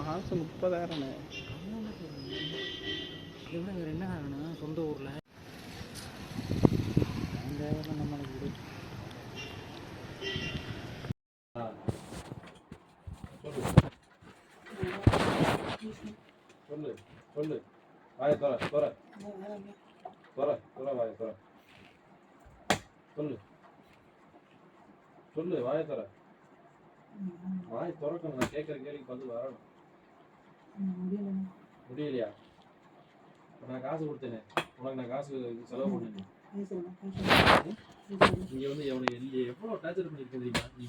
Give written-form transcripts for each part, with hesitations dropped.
மாதம் 30,000. இதை விட வேறு என்ன ஆகணும் சொந்த ஊரில் அந்த நம்மளுக்கு விடு. சொல்லு சொல்லு வாய தோற தோற தோற தோற வாய தோற சொல்லு சொல்லு வாய தோற வாய் திறக்கணும். நான் கேட்குற கேள்விக்கு பதில் வரணும். முடியலையா? நான் காசு கொடுத்தேனே உனக்கு, நான் காசு செலவு பண்ணேன். நீங்க வந்து எவ்வளோ டார்ச்சர் பண்ணிருக்கீங்க நீ.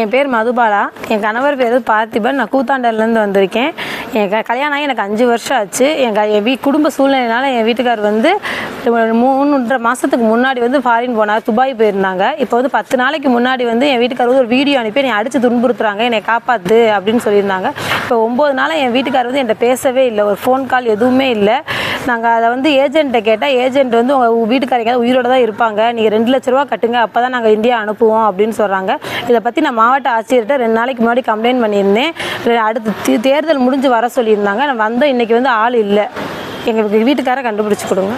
என் பேர் மதுபாலா, என் கணவர் பேர் பார்த்திபன். நான் கூத்தாண்டல்லேருந்து வந்திருக்கேன். என் கல்யாணம் ஆகி எனக்கு 5 வருஷம் ஆச்சு. என் குடும்ப சூழ்நிலையினால என் வீட்டுக்கார் வந்து 3.5 மாதத்துக்கு முன்னாடி வந்து ஃபாரின் போனார், துபாய் போயிருந்தாங்க. இப்போ வந்து 10 நாளைக்கு முன்னாடி வந்து என் வீட்டுக்கார் வந்து ஒரு வீடியோ அனுப்பி என்னை அடித்து துன்புறுத்துறாங்க, என்னை காப்பாற்று அப்படின்னு சொல்லியிருந்தாங்க. இப்போ 9 நாளாக என் வீட்டுக்கார் வந்து என்கிட்ட பேசவே இல்லை, ஒரு ஃபோன் கால் எதுவுமே இல்லை. நாங்கள் அதை வந்து ஏஜென்ட்டை கேட்டால், ஏஜென்ட் வந்து உங்கள் வீட்டுக்காரங்க உயிரோடு தான் இருப்பாங்க, நீங்கள் 2 லட்ச ரூபா கட்டுங்க, அப்போ தான் நாங்கள் இந்தியா அனுப்புவோம் அப்படின்னு சொல்கிறாங்க. இதை பற்றி நான் மாவட்ட ஆட்சியர்கிட்ட 2 நாளைக்கு முன்னாடி கம்ப்ளைண்ட் பண்ணியிருந்தேன். அடுத்து தேர்தல் முடிஞ்சு வர சொல்லியிருந்தாங்க. நான் வந்தோம், இன்றைக்கி வந்து ஆள் இல்லை. எங்கள் வீட்டுக்காரை கண்டுபிடிச்சி கொடுங்க.